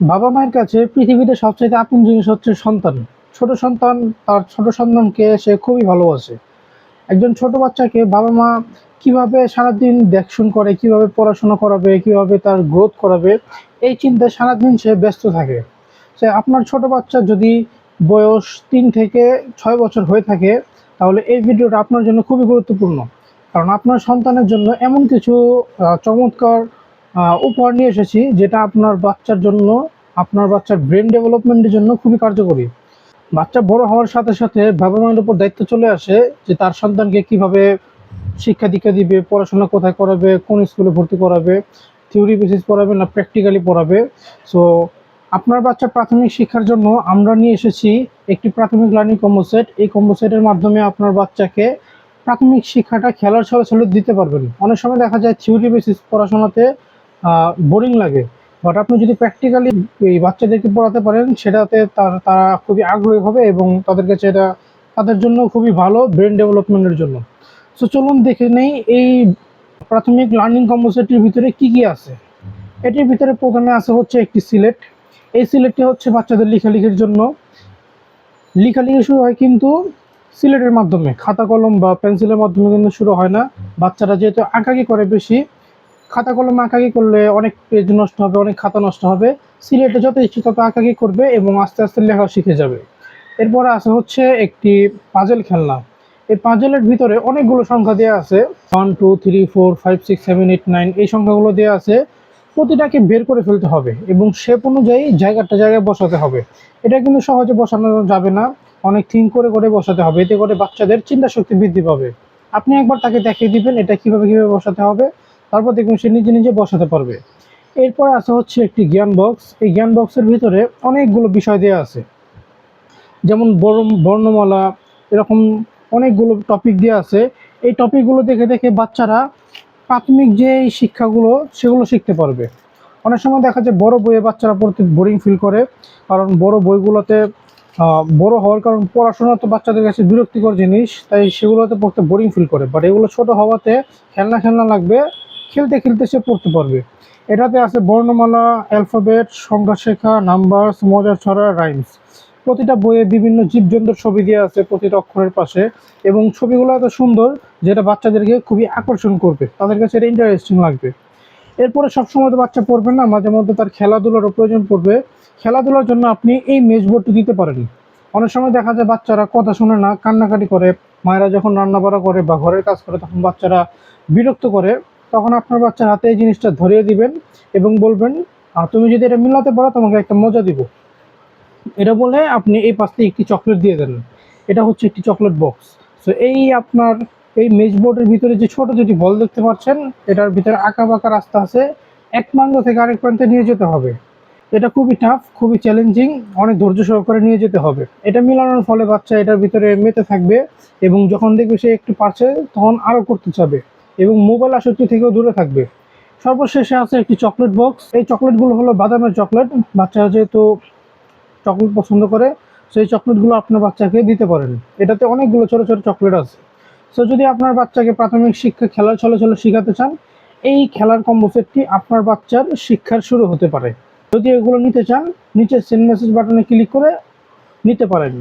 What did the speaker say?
বাবা মায়ের কাছে পৃথিবীতে সবচাইতে আপন জিনিস হচ্ছে সন্তান। ছোট সন্তান তার ছোট সন্তানকে সে খুবই ভালোবাসে। একজন ছোট বাচ্চাকে বাবা মা কিভাবে সারাদিন দেখশন করে, কিভাবে পড়াশোনা করাবে, কিভাবে তার গ্রোথ করাবে, এই চিন্তায় সারাদিন সে ব্যস্ত থাকে। সে আপনার ছোট বাচ্চা যদি বয়স 3 থেকে 6 বছর হয়ে থাকে, তাহলে এই ভিডিওটা আপনার জন্য খুবই গুরুত্বপূর্ণ। কারণ আপনার সন্তানের জন্য এমন কিছু চমৎকার উপহার নিয়ে এসেছি, যেটা আপনার বাচ্চার জন্য, আপনার বাচ্চার ব্রেন ডেভেলপমেন্টের জন্য খুবই কার্যকরী। বাচ্চা বড় হওয়ার সাথে সাথে বাবা মায়ের উপর দায়িত্ব চলে আসে যে তার সন্তানকে কিভাবে শিক্ষা দীক্ষা দিবে, পড়াশোনা কোথায় করাবে, কোন স্কুলে ভর্তি করাবে, থিওরি বেসিস পড়াবে না প্র্যাকটিক্যালি পড়াবে। সো আপনার বাচ্চার প্রাথমিক শিক্ষার জন্য আমরা নিয়ে এসেছি একটি প্রাথমিক লার্নিং কম্বো সেট। এই কম্বো সেটের মাধ্যমে আপনার বাচ্চাকে প্রাথমিক শিক্ষাটা খেলার ছলে ছলে দিতে পারবেন। অনেক সময় দেখা যায় থিওরি বেসিস পড়াশোনাতে বোরিং লাগে, বাট আপনি যদি প্র্যাকটিক্যালি এই বাচ্চাদেরকে পড়াতে পারেন, সেটাতে তারা খুবই আগ্রহী হবে এবং তাদের কাছে এটা তাদের জন্য খুবই ভালো ব্রেন ডেভেলপমেন্টের জন্য। সো চলুন দেখে নেই এই প্রাথমিক লার্নিং কম্বো সেটটির ভিতরে কি কি আছে। এটির ভিতরে প্রথমে আছে হচ্ছে একটি সিলেট। এই সিলেটটি হচ্ছে বাচ্চাদের লেখালেখির জন্য। লেখালেখি শুরু হয় কিন্তু সিলেটের মাধ্যমে, খাতা কলম বা পেন্সিলের মাধ্যমে কিন্তু শুরু হয় না। বাচ্চারা যেহেতু আঁকাকি করে বেশি, খাতা কলম আঁকাকি করলে অনেক পেজ নষ্ট হবে, অনেক খাতা নষ্ট হবে। সিলেটে যত ইচ্ছে তত আঁকাকি করবে এবং আস্তে আস্তে লেখা শিখে যাবে। এরপরে আছে হচ্ছে একটি পাজেল খেলনা। এই পাজেলের ভিতরে অনেকগুলো সংখ্যা দেওয়া আছে, 1 2 3 4 5 6 7 8 9, এই সংখ্যাগুলো দেওয়া আছে। প্রতিটাকে বের করে ফেলতে হবে এবং শেপ অনুযায়ী জায়গায় বসাতে হবে। এটা কিন্তু সহজে বসানো যাবে না, অনেক থিঙ্ক করে করে বসাতে হবে, এতে করে বাচ্চাদের চিন্তা শক্তি বৃদ্ধি পাবে। আপনি একবার তাকে দেখিয়ে দিবেন এটা কিভাবে কিভাবে বসাতে হবে, তারপর দেখবেন সে নিজে নিজে বসাতে পারবে। এরপর আছে হচ্ছে একটি জ্ঞান বক্স। এই জ্ঞান বক্সের ভিতরে অনেকগুলো বিষয় দেওয়া আছে, যেমন বর্ণমালা, এরকম অনেকগুলো টপিক দেওয়া আছে। এই টপিকগুলো দেখে দেখে বাচ্চারা প্রাথমিক যে শিক্ষাগুলো সেগুলো শিখতে পারবে। অনেক সময় দেখা যায় বড় বইয়ে বাচ্চারা পড়তে বোরিং ফিল করে, কারণ বড় বইগুলোতে বড় হওয়ার কারণ পড়াশোনা তো বাচ্চাদের কাছে বিরক্তিকর জিনিস, তাই সেগুলোতে পড়তে বোরিং ফিল করে। বাট এগুলো ছোট হওয়াতে খেলনা খেলনা লাগবে, খেলতে খেলতে সে পড়তে পারবে। এটাতে আছে বর্ণমালা, অ্যালফাবেট, সংখ্যা শেখা, নাম্বারস, মজার ছড়া, রাইমস। প্রতিটা বইয়ে বিভিন্ন জীবজন্তুর ছবি দেওয়া আছে প্রতিটা অক্ষরের পাশে, এবং ছবিগুলো এত সুন্দর যেটা বাচ্চাদেরকে খুবই আকর্ষণ করবে, তাদের কাছে এটা ইন্টারেস্টিং লাগবে। এরপরে সবসময় তো বাচ্চা পড়বে না, মাঝে মধ্যে তার খেলাধুলারও প্রয়োজন পড়বে। খেলাধুলার জন্য আপনি এই মেজবোর্ডটি দিতে পারেন। অনেক সময় দেখা যায় বাচ্চারা কথা শুনে না, কান্নাকাটি করে। মায়েরা যখন রান্না বাড়া করে বা ঘরের কাজ করে তখন বাচ্চারা বিরক্ত করে, তখন আপনার বাচ্চার হাতে এই জিনিসটা ধরিয়ে দিবেন এবং বলবেন, তুমি যদি এটা মিলাতে পারো তোমাকে একটা মজা দিব। এটা বলে আপনি এই পাশ থেকে একটি চকলেট দিয়ে দেন। এটা হচ্ছে একটি চকলেট বক্স। সো এই আপনার এই মেজবোর্ডের ভিতরে যে ছোট দুটি বল দেখতে পাচ্ছেন, এটার ভিতরে আঁকা বাঁকা রাস্তা আছে, এক প্রান্ত থেকে আরেক প্রান্তে নিয়ে যেতে হবে। এটা খুবই টাফ, খুবই চ্যালেঞ্জিং, অনেক ধৈর্য সহকারে নিয়ে যেতে হবে। এটা মিলানোর ফলে বাচ্চা এটার ভিতরে মেতে থাকবে এবং যখন দেখবে সে একটু পারছে তখন আরও করতে চাবে এবং মোবাইল আসক্তি থেকেও দূরে থাকবে। সর্বশেষে আছে একটি চকলেট বক্স। এই চকলেটগুলো হলো বাদামের চকলেট। বাচ্চারা যেহেতু চকলেট পছন্দ করে, সেই চকলেটগুলো আপনার বাচ্চাকে দিতে পারেন। এটাতে অনেকগুলো ছোট ছোট চকলেট আছে। সো যদি আপনার বাচ্চাকে প্রাথমিক শিক্ষা খেলার ছলে ছলে শেখাতে চান, এই খেলার কম্বো সেটটি আপনার বাচ্চার শিক্ষার শুরু হতে পারে। যদি এগুলো নিতে চান, নিচে সেন্ড মেসেজ বাটনে ক্লিক করে নিতে পারেন।